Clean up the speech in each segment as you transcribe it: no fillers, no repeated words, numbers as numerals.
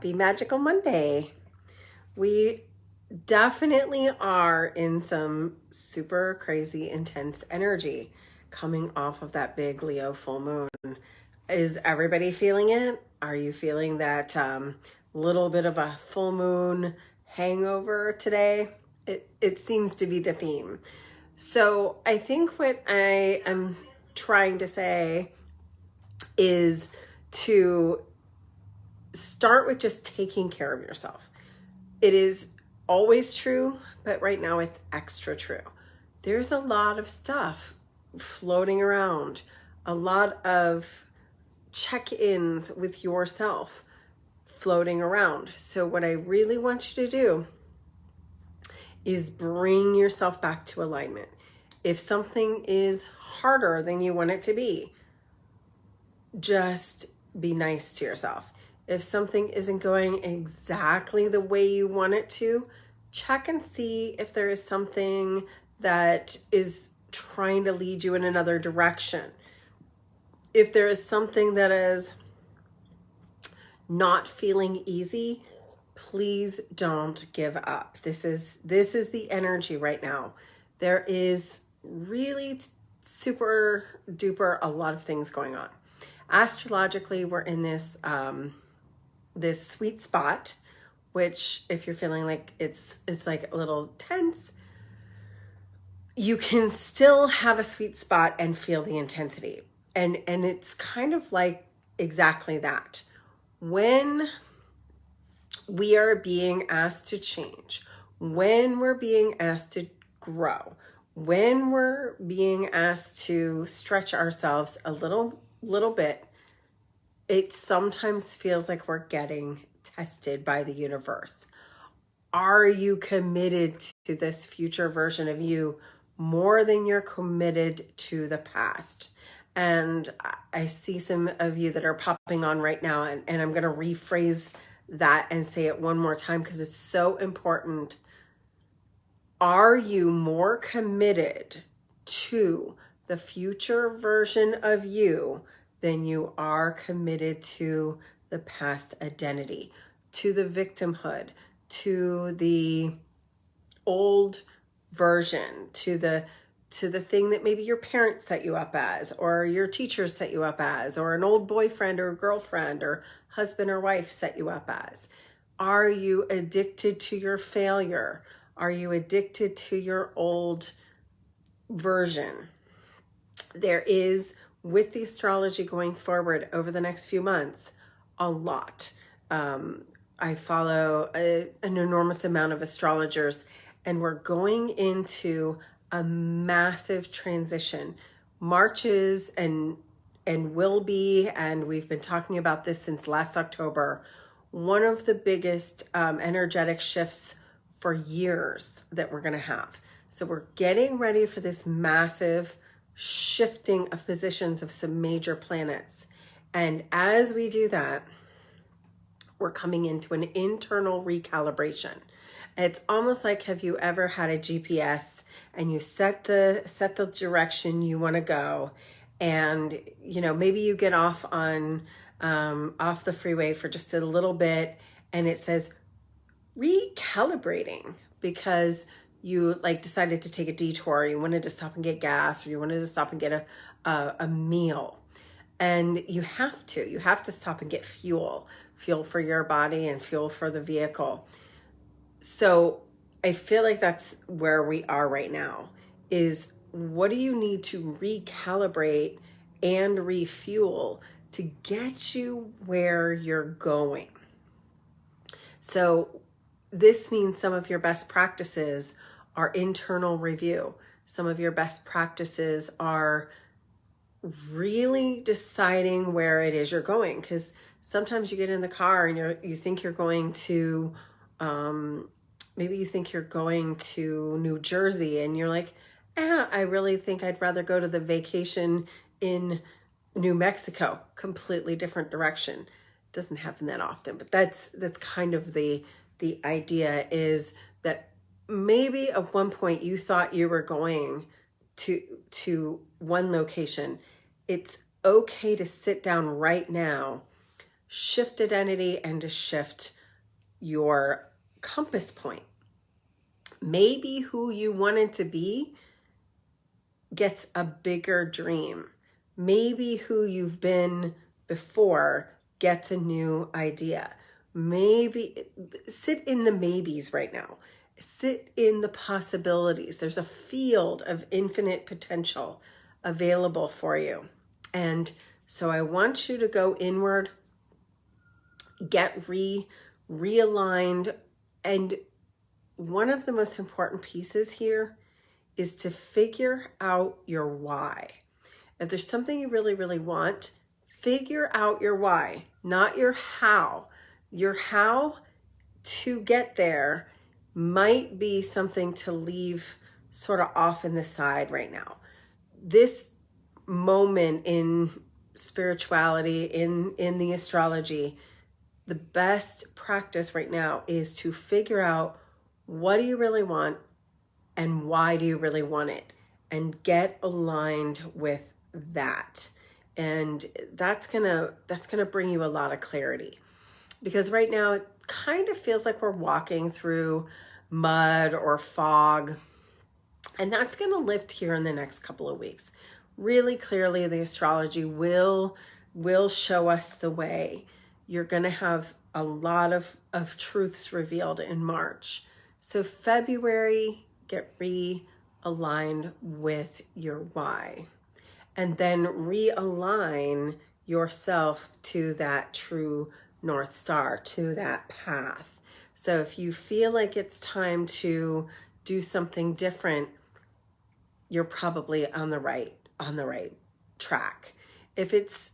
Happy Magical Monday. We definitely are in some super crazy intense energy coming off of that big Leo full moon. Is everybody feeling it? Are you feeling that little bit of a full moon hangover today? It seems to be the theme. So I think what I am trying to say is to start with just taking care of yourself. It is always true, but right now it's extra true. There's a lot of stuff floating around, a lot of check-ins with yourself floating around. So what I really want you to do is bring yourself back to alignment. If something is harder than you want it to be, just be nice to yourself. If something isn't going exactly the way you want it to, check and see if there is something that is trying to lead you in another direction. If there is something that is not feeling easy, please don't give up. This is the energy right now. There is really super duper a lot of things going on. Astrologically, we're in this this sweet spot, which if you're feeling like it's like a little tense, you can still have a sweet spot and feel the intensity. And it's kind of like exactly that. When we are being asked to change, when we're being asked to grow, when we're being asked to stretch ourselves a little bit, it sometimes feels like we're getting tested by the universe. Are you committed to this future version of you more than you're committed to the past? And I see some of you that are popping on right now, and I'm going to rephrase that and say it one more time because it's so important. Are you more committed to the future version of you than you are committed to the past identity, to the victimhood, to the old version, to the thing that maybe your parents set you up as, or your teachers set you up as, or an old boyfriend or girlfriend or husband or wife set you up as? Are you addicted to your failure? Are you addicted to your old version? There is, with the astrology going forward over the next few months, a lot. I follow an enormous amount of astrologers, and we're going into a massive transition. March is and will be, and we've been talking about this since last October, one of the biggest energetic shifts for years that we're going to have. So we're getting ready for this massive shifting of positions of some major planets. And as we do that, we're coming into an internal recalibration. It's almost like, have you ever had a GPS and you set the direction you want to go, and maybe you get off on off the freeway for just a little bit, and it says recalibrating because you decided to take a detour, you wanted to stop and get gas, or you wanted to stop and get a meal. And you have to stop and get fuel for your body and fuel for the vehicle. So I feel like that's where we are right now, is what do you need to recalibrate and refuel to get you where you're going? So this means some of your best practices are internal review. Some of your best practices are really deciding where it is you're going, because sometimes you get in the car and you think you're going to maybe you think you're going to New Jersey, and you're like, I really think I'd rather go to the vacation in New Mexico. Completely different direction. It doesn't happen that often, but that's kind of the idea, is that maybe at one point you thought you were going to one location. It's okay to sit down right now, shift identity and to shift your compass point. Maybe who you wanted to be gets a bigger dream. Maybe who you've been before gets a new idea. Maybe sit in the maybes right now. Sit in the possibilities. There's a field of infinite potential available for you. And so I want you to go inward, get realigned. And one of the most important pieces here is to figure out your why. If there's something you really, really want, figure out your why, not your how. Your how to get there might be something to leave sort of off in the side right now. This moment in spirituality, in the astrology, the best practice right now is to figure out, what do you really want and why do you really want it, and get aligned with that. And that's gonna bring you a lot of clarity, because right now it kind of feels like we're walking through mud or fog, and that's going to lift here in the next couple of weeks. Really clearly, the astrology will show us the way. You're going to have a lot of truths revealed in March. So February, get realigned with your why, and then realign yourself to that true North Star, to that path. So if you feel like it's time to do something different, you're probably on the right track. If it's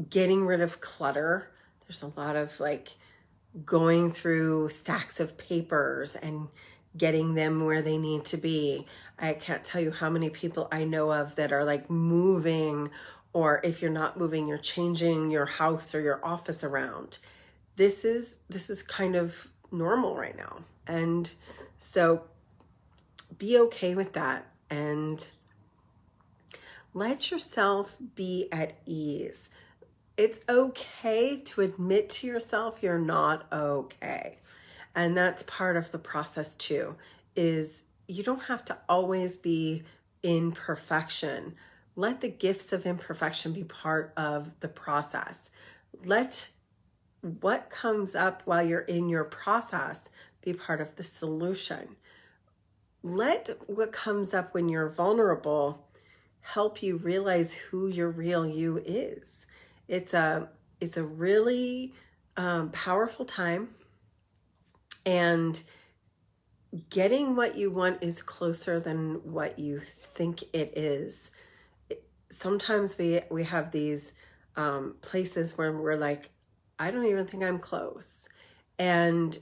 getting rid of clutter, there's a lot of like going through stacks of papers and getting them where they need to be. I can't tell you how many people I know of that are like moving, or if you're not moving, you're changing your house or your office around. This is kind of normal right now. And so be okay with that and let yourself be at ease. It's okay to admit to yourself you're not okay. And that's part of the process too, is you don't have to always be in perfection. Let the gifts of imperfection be part of the process. Let what comes up while you're in your process be part of the solution. Let what comes up when you're vulnerable help you realize who your real you is. It's a really powerful time, and getting what you want is closer than what you think it is. Sometimes we have these places where we're like, I don't even think I'm close. And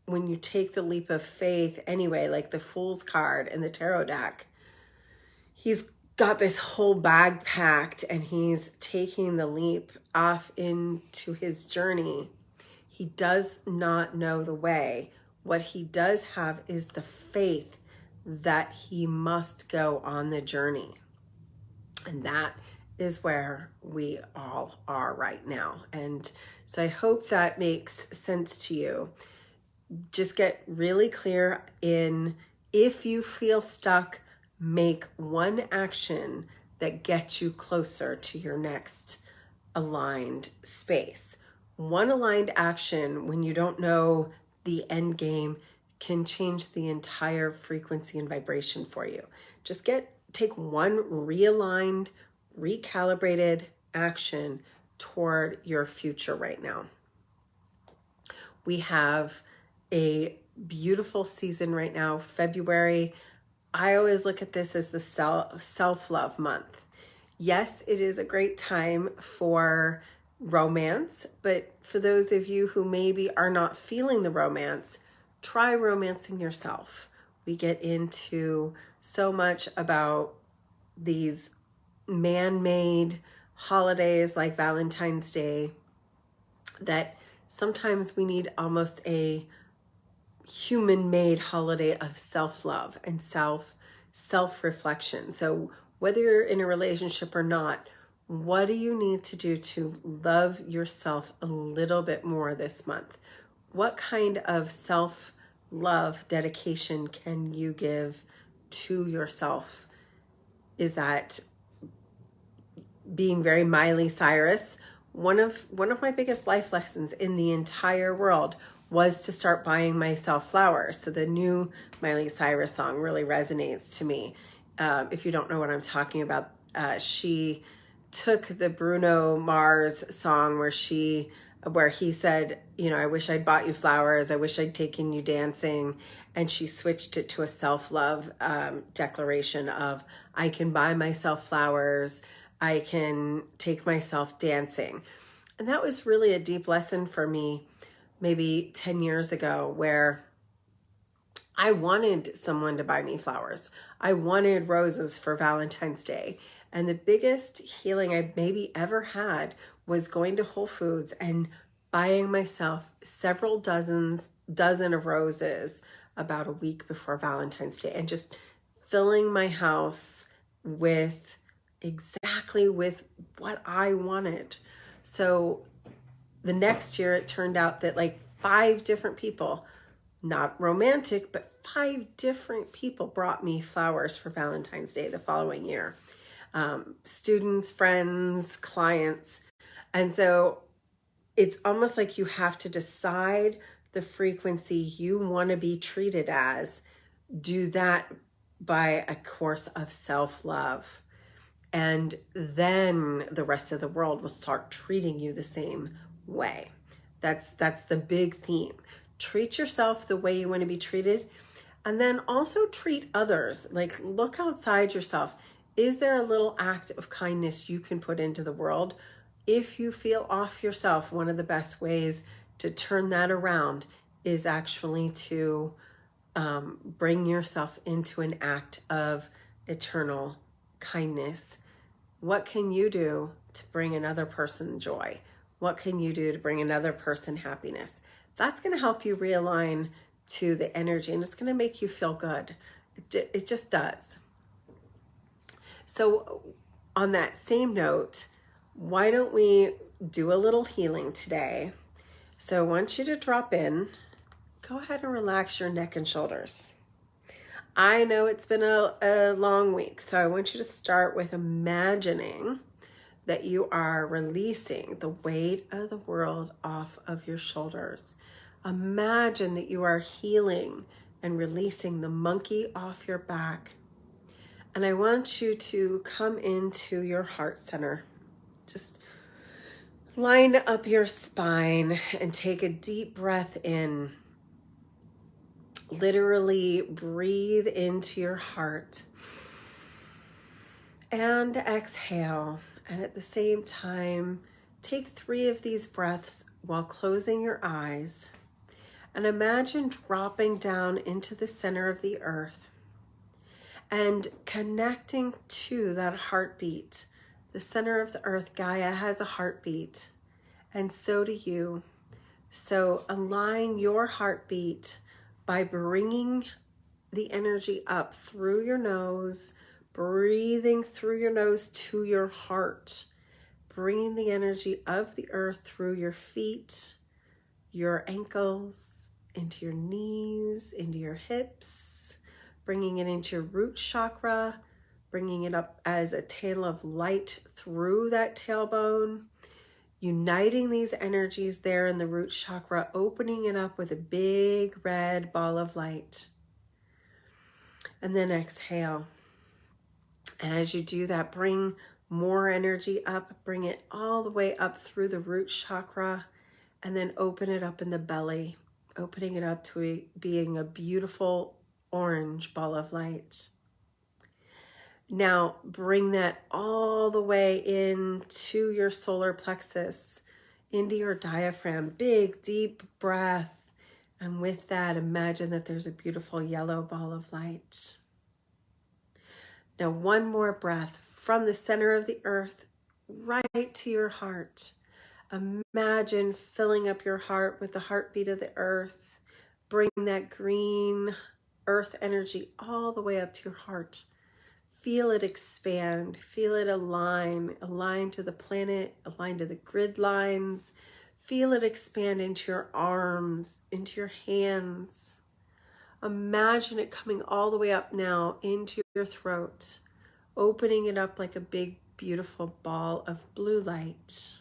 when you take the leap of faith anyway, like the Fool's card in the tarot deck, he's got this whole bag packed and he's taking the leap off into his journey. He does not know the way. What he does have is the faith that he must go on the journey. And that is where we all are right now. And so I hope that makes sense to you. Just get really clear in, if you feel stuck, make one action that gets you closer to your next aligned space. One aligned action when you don't know the end game can change the entire frequency and vibration for you. Just take one realigned, recalibrated action toward your future right now. We have a beautiful season right now, February. I always look at this as the self-love month. Yes, it is a great time for romance, but for those of you who maybe are not feeling the romance, try romancing yourself. We get into so much about these man-made holidays like Valentine's Day that sometimes we need almost a human-made holiday of self-love and self-reflection. So whether you're in a relationship or not, What do you need to do to love yourself a little bit more this month? What kind of self-love dedication can you give to yourself? Is that being very Miley Cyrus? One of my biggest life lessons in the entire world was to start buying myself flowers. So the new Miley Cyrus song really resonates to me. If you don't know what I'm talking about, she took the Bruno Mars song where he said, you know, I wish I'd bought you flowers. I wish I'd taken you dancing. And she switched it to a self-love declaration of, I can buy myself flowers. I can take myself dancing. And that was really a deep lesson for me maybe 10 years ago, where I wanted someone to buy me flowers. I wanted roses for Valentine's Day. And the biggest healing I maybe ever had was going to Whole Foods and buying myself several dozen of roses about a week before Valentine's Day, and just filling my house with exactly with what I wanted. So the next year it turned out that like 5 different people, not romantic, but 5 different people brought me flowers for Valentine's Day the following year. Students, friends, clients. And so it's almost like you have to decide the frequency you want to be treated as. Do that by a course of self-love. And then the rest of the world will start treating you the same way. That's the big theme. Treat yourself the way you want to be treated. And then also treat others. Like, look outside yourself. Is there a little act of kindness you can put into the world? If you feel off yourself, one of the best ways to turn that around is actually to bring yourself into an act of eternal kindness. What can you do to bring another person joy? What can you do to bring another person happiness? That's going to help you realign to the energy, and it's going to make you feel good. It just does. So on that same note, why don't we do a little healing today? So I want you to drop in. Go ahead and relax your neck and shoulders. I know it's been a long week, so I want you to start with imagining that you are releasing the weight of the world off of your shoulders. Imagine that you are healing and releasing the monkey off your back. And I want you to come into your heart center. Just line up your spine and take a deep breath in. Literally breathe into your heart and exhale. And at the same time, take 3 of these breaths while closing your eyes, and imagine dropping down into the center of the earth and connecting to that heartbeat. The center of the earth, Gaia, has a heartbeat, and so do you. So align your heartbeat by bringing the energy up through your nose, breathing through your nose to your heart, bringing the energy of the earth through your feet, your ankles, into your knees, into your hips, bringing it into your root chakra, bringing it up as a tail of light through that tailbone, uniting these energies there in the root chakra, opening it up with a big red ball of light. And then exhale. And as you do that, bring more energy up, bring it all the way up through the root chakra, and then open it up in the belly, opening it up to being a beautiful orange ball of light. Now bring that all the way into your solar plexus, into your diaphragm. Big, deep breath. And with that, imagine that there's a beautiful yellow ball of light. Now one more breath from the center of the earth right to your heart. Imagine filling up your heart with the heartbeat of the earth. Bring that green earth energy all the way up to your heart. feel it expand, feel it align to the planet, align to the grid lines. Feel it expand into your arms, into your hands. Imagine it coming all the way up now into your throat, opening it up like a big, beautiful ball of blue light.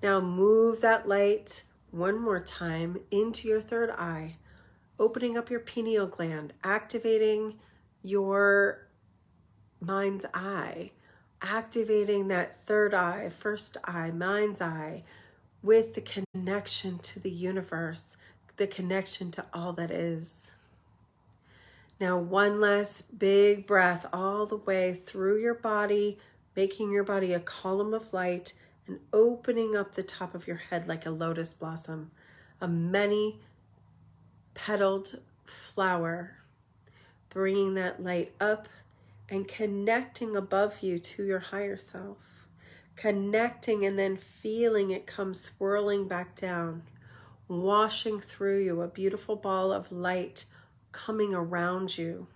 Now move that light one more time into your third eye, opening up your pineal gland, activating your mind's eye, activating that third eye, first eye, mind's eye, with the connection to the universe, the connection to all that is. Now, one last big breath all the way through your body, making your body a column of light and opening up the top of your head like a lotus blossom, a many-petaled flower, bringing that light up and connecting above you to your higher self, connecting and then feeling it come swirling back down, washing through you, a beautiful ball of light coming around you,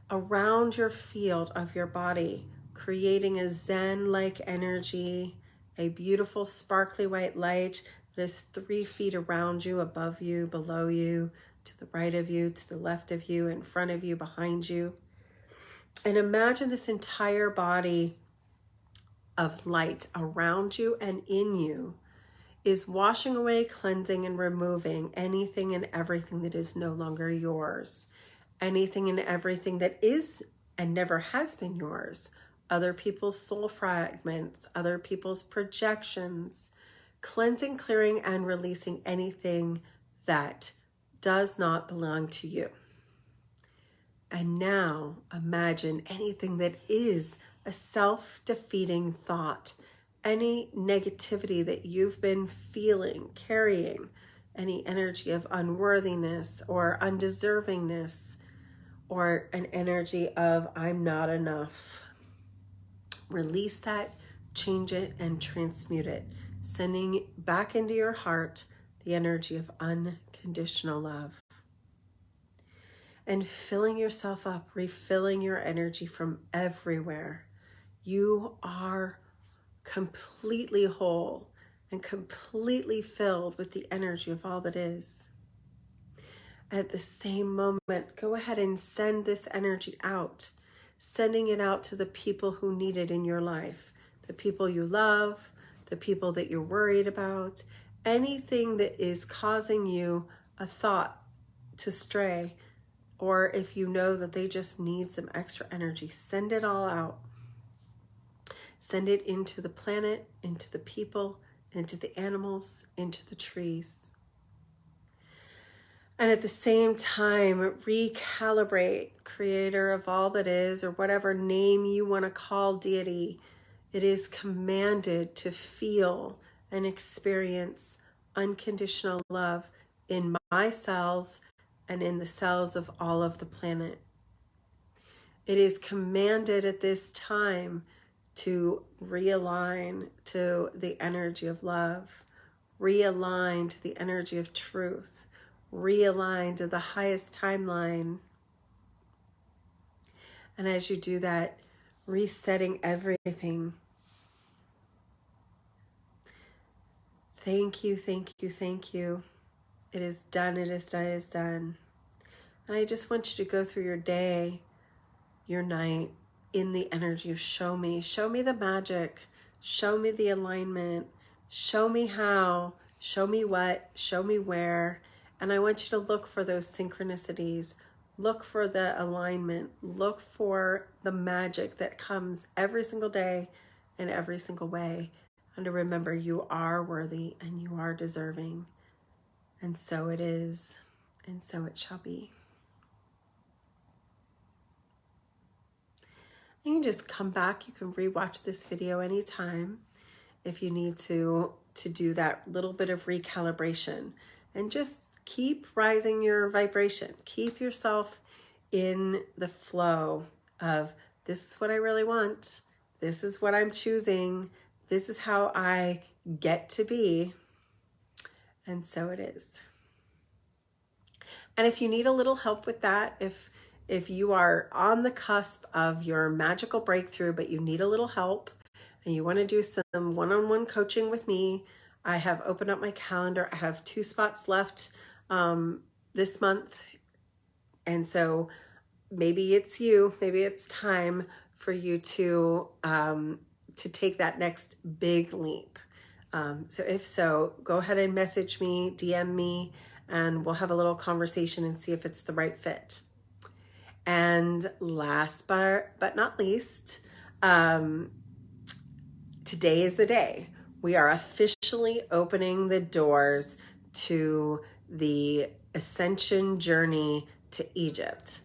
around your field of your body, creating a Zen-like energy, a beautiful sparkly white light that is 3 feet around you, above you, below you, to the right of you, to the left of you, in front of you, behind you. And imagine this entire body of light around you and in you is washing away, cleansing, and removing anything and everything that is no longer yours. Anything and everything that is and never has been yours. Other people's soul fragments, other people's projections. Cleansing, clearing, and releasing anything that does not belong to you. And now imagine anything that is a self-defeating thought, any negativity that you've been feeling, carrying, any energy of unworthiness or undeservingness, or an energy of I'm not enough. Release that, change it, and transmute it, sending back into your heart the energy of unconditional love. And filling yourself up, refilling your energy from everywhere. You are completely whole and completely filled with the energy of all that is. At the same moment, go ahead and send this energy out, sending it out to the people who need it in your life, the people you love, the people that you're worried about, anything that is causing you a thought to stray. Or if you know that they just need some extra energy, send it all out. Send it into the planet, into the people, into the animals, into the trees. And at the same time, recalibrate, creator of all that is, or whatever name you want to call deity. It is commanded to feel and experience unconditional love in my cells and in the cells of all of the planet. It is commanded at this time to realign to the energy of love, realign to the energy of truth, realign to the highest timeline. And as you do that, resetting everything. Thank you, thank you, thank you. It is done, it is done, it is done. And I just want you to go through your day, your night, in the energy of show me the magic, show me the alignment, show me how, show me what, show me where. And I want you to look for those synchronicities, look for the alignment, look for the magic that comes every single day in every single way. And to remember, you are worthy and you are deserving. And so it is, and so it shall be. You can just come back. You can rewatch this video anytime if you need to do that little bit of recalibration. And just keep rising your vibration. Keep yourself in the flow of, this is what I really want. This is what I'm choosing. This is how I get to be. And so it is. And if you need a little help with that, if if you are on the cusp of your magical breakthrough, but you need a little help and you want to do some one-on-one coaching with me, I have opened up my calendar. I have 2 spots left this month. And so maybe it's you, maybe it's time for you to take that next big leap. So if so, go ahead and message me, DM me, and we'll have a little conversation and see if it's the right fit. And last but not least, today is the day. We are officially opening the doors to the Ascension journey to Egypt.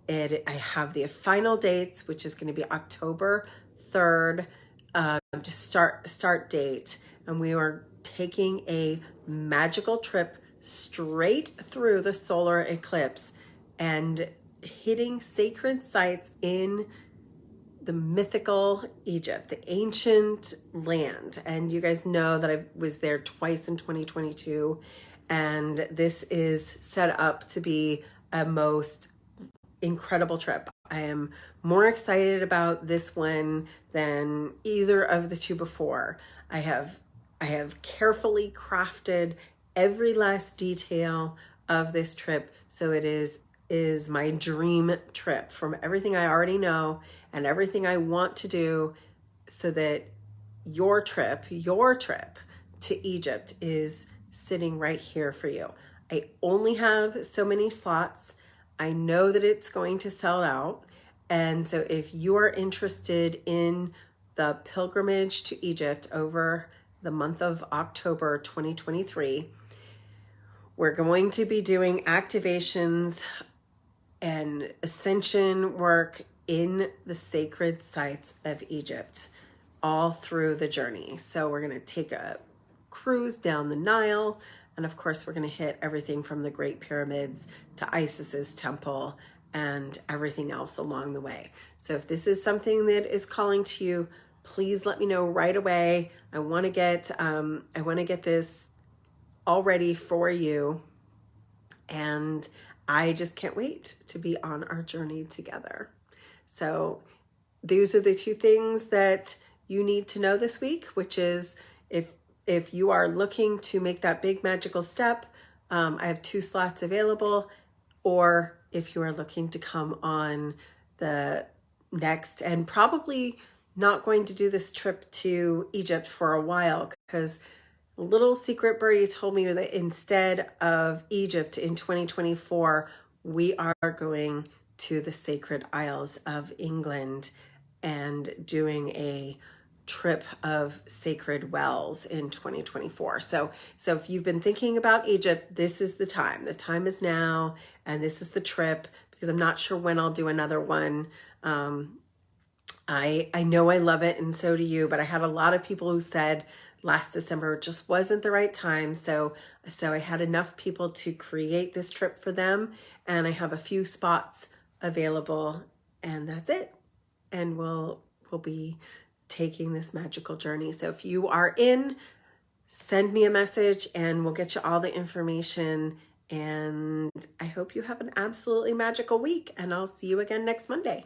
I have the final dates, which is going to be October 3rd, start date. And we are taking a magical trip straight through the solar eclipse and hitting sacred sites in the mythical Egypt, the ancient land. And you guys know that I was there twice in 2022. And this is set up to be a most incredible trip. I am more excited about this one than either of the 2 before. I have carefully crafted every last detail of this trip, so it is my dream trip from everything I already know and everything I want to do, so that your trip to Egypt is sitting right here for you. I only have so many slots. I know that it's going to sell out. And so if you are interested in the pilgrimage to Egypt over the month of October 2023, we're going to be doing activations and ascension work in the sacred sites of Egypt all through the journey. So we're going to take a cruise down the Nile. And of course, we're going to hit everything from the Great Pyramids to Isis's temple and everything else along the way. So if this is something that is calling to you, please let me know right away. I want to get this all ready for you. And I just can't wait to be on our journey together. So these are the 2 things that you need to know this week, which is if you are looking to make that big magical step, I have 2 slots available. Or if you are looking to come on the next, and probably not going to do this trip to Egypt for a while, because little secret birdie told me that instead of Egypt in 2024, we are going to the Sacred Isles of England and doing a trip of sacred wells in 2024. So if you've been thinking about Egypt, this is the time. The time is now, and this is the trip, because I'm not sure when I'll do another one. I know I love it, and so do you, but I had a lot of people who said last December just wasn't the right time. So I had enough people to create this trip for them, and I have a few spots available, and that's it. And we'll be taking this magical journey. So if you are in, send me a message and we'll get you all the information. And I hope you have an absolutely magical week, and I'll see you again next Monday.